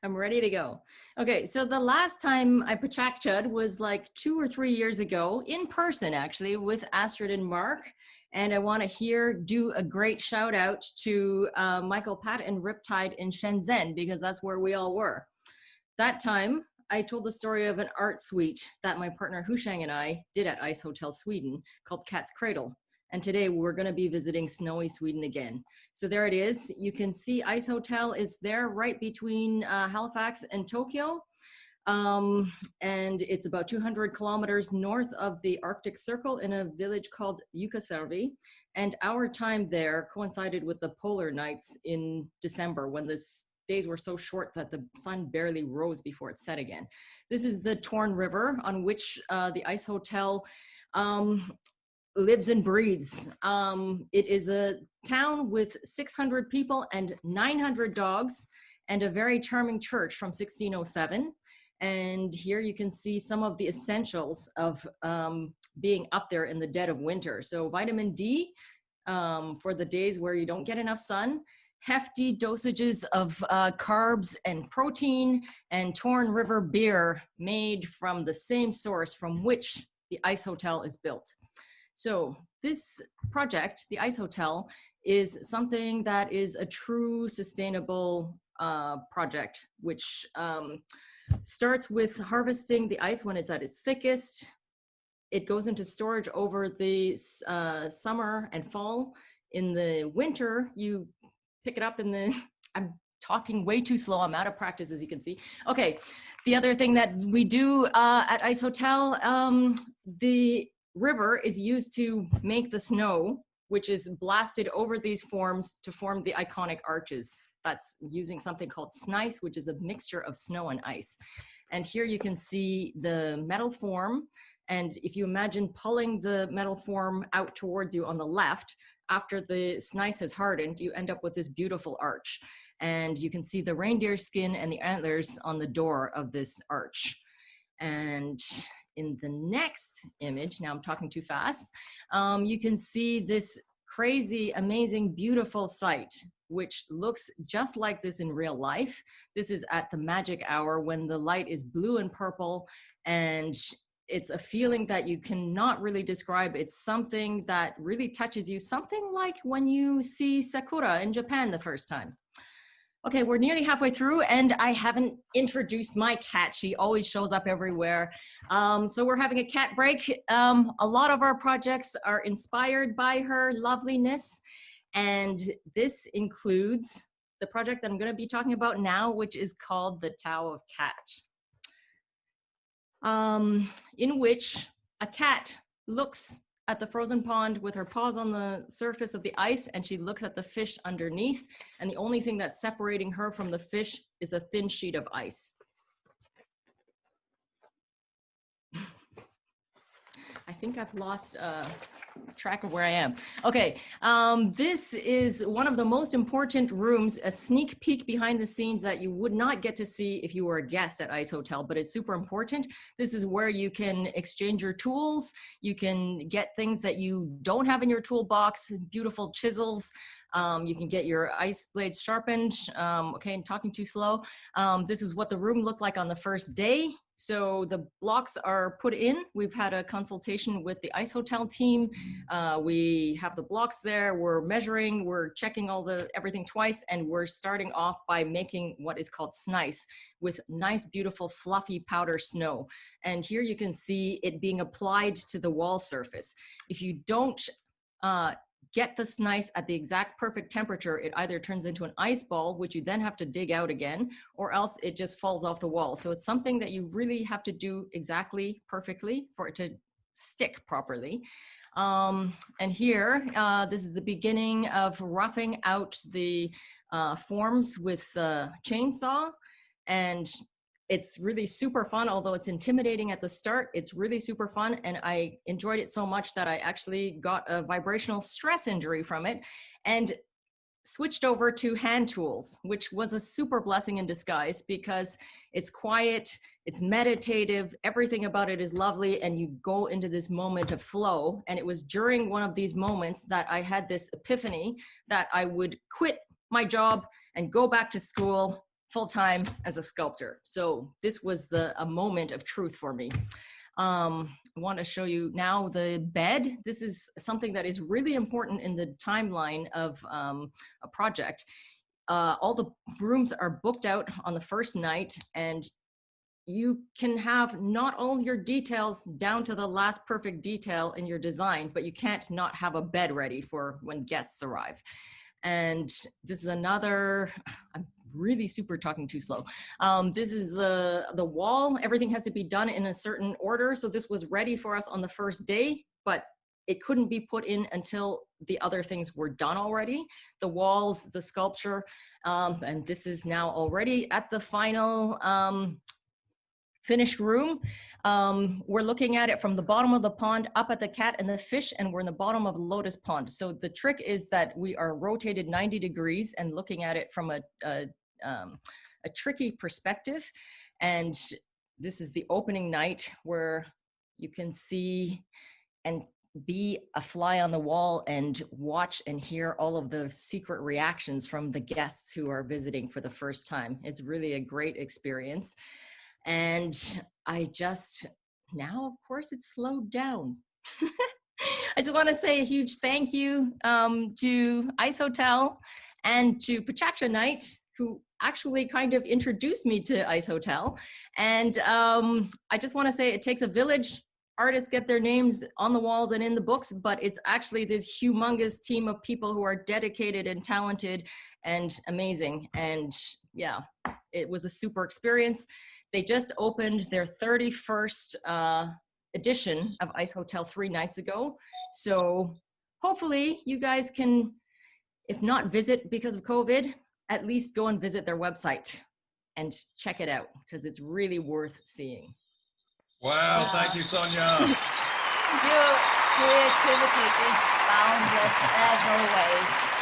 I'm ready to go. Okay, so the last time I PechaKucha was like 2 or 3 years ago, in person actually, with Astrid and Mark. And I want to do a great shout out to Michael, Pat, and Riptide in Shenzhen, because that's where we all were. That time, I told the story of an art suite that my partner Huschang and I did at Ice Hotel Sweden called Cat's Cradle. And today we're going to be visiting snowy Sweden again. So there it is. You can see Ice Hotel is there right between Halifax and Tokyo. And it's about 200 kilometers north of the Arctic Circle in a village called Jukkasjärvi. And our time there coincided with the polar nights in December, when the days were so short that the sun barely rose before it set again. This is the Torn River on which the Ice Hotel lives and breathes. It is a town with 600 people and 900 dogs and a very charming church from 1607. And here you can see some of the essentials of being up there in the dead of winter. So vitamin D for the days where you don't get enough sun, hefty dosages of carbs and protein, and Torn River beer made from the same source from which the Ice Hotel is built. So this project, the Ice Hotel, is something that is a true sustainable project, which starts with harvesting the ice when it's at its thickest. It goes into storage over the summer and fall. In the winter, you pick it up in the, I'm talking way too slow. I'm out of practice, as you can see. Okay, the other thing that we do at Ice Hotel, the river is used to make the snow, which is blasted over these forms to form the iconic arches. That's using something called snice, which is a mixture of snow and ice. And here you can see the metal form. And if you imagine pulling the metal form out towards you on the left, after the snice has hardened, you end up with this beautiful arch. And you can see the reindeer skin and the antlers on the door of this arch. And in the next image, now I'm talking too fast, you can see this crazy, amazing, beautiful site, which looks just like this in real life. This is at the magic hour when the light is blue and purple, and it's a feeling that you cannot really describe. It's something that really touches you, something like when you see sakura in Japan the first time. Okay, we're nearly halfway through and I haven't introduced my cat. She always shows up everywhere. So we're having a cat break. A lot of our projects are inspired by her loveliness. And this includes the project that I'm going to be talking about now, which is called the Tao of Cat, in which a cat looks at the frozen pond with her paws on the surface of the ice, and she looks at the fish underneath, and the only thing that's separating her from the fish is a thin sheet of ice. I think I've lost track of where I am. Okay, this is one of the most important rooms, a sneak peek behind the scenes that you would not get to see if you were a guest at Ice Hotel, but it's super important. This is where you can exchange your tools. You can get things that you don't have in your toolbox, beautiful chisels. You can get your ice blades sharpened. Okay, I'm talking too slow. This is what the room looked like on the first day. So the blocks are put in. We've had a consultation with the Ice Hotel team. We have the blocks there. We're measuring, we're checking everything twice, and we're starting off by making what is called snice with nice, beautiful, fluffy powder snow. And here you can see it being applied to the wall surface. If you don't get the snice at the exact perfect temperature, it either turns into an ice ball, which you then have to dig out again, or else it just falls off the wall. So it's something that you really have to do exactly perfectly for it to stick properly. And here, this is the beginning of roughing out the forms with the chainsaw. And it's really super fun, although it's intimidating at the start. It's really super fun, and I enjoyed it so much that I actually got a vibrational stress injury from it and switched over to hand tools, which was a super blessing in disguise because it's quiet, it's meditative, everything about it is lovely, and you go into this moment of flow. And it was during one of these moments that I had this epiphany that I would quit my job and go back to school full-time as a sculptor. So this was a moment of truth for me. I want to show you now the bed. This is something that is really important in the timeline of a project. All the rooms are booked out on the first night, and you can have not all your details down to the last perfect detail in your design, but you can't not have a bed ready for when guests arrive. And this is another, I'm really super talking too slow. This is the wall. Everything has to be done in a certain order. So this was ready for us on the first day, but it couldn't be put in until the other things were done already. The walls, the sculpture, and this is now already at the final finished room. We're looking at it from the bottom of the pond up at the cat and the fish, and we're in the bottom of the lotus pond. So the trick is that we are rotated 90 degrees and looking at it from a tricky perspective. And this is the opening night where you can see and be a fly on the wall and watch and hear all of the secret reactions from the guests who are visiting for the first time. It's really a great experience. And I just, now of course it's slowed down. I just want to say a huge thank you to Ice Hotel and to PechaKucha Night, who actually kind of introduced me to Ice Hotel. And I just want to say it takes a village. Artists get their names on the walls and in the books, but it's actually this humongous team of people who are dedicated and talented and amazing. And yeah, it was a super experience. They just opened their 31st edition of Ice Hotel 3 nights ago. So hopefully you guys can, if not visit because of COVID, at least go and visit their website and check it out because it's really worth seeing. Wow, thank you, Sonia. Your creativity is boundless as always.